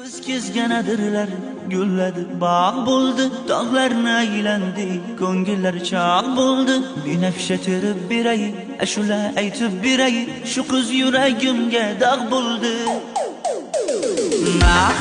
Biz kezganadirlar, gulladi, bog' bo'ldi, tog'larni aylandi, ko'ngillar chog' bo'ldi. Binafsha terib beray, ashula aytib beray, shu qiz yuragimga dog' bo'ldi. Mah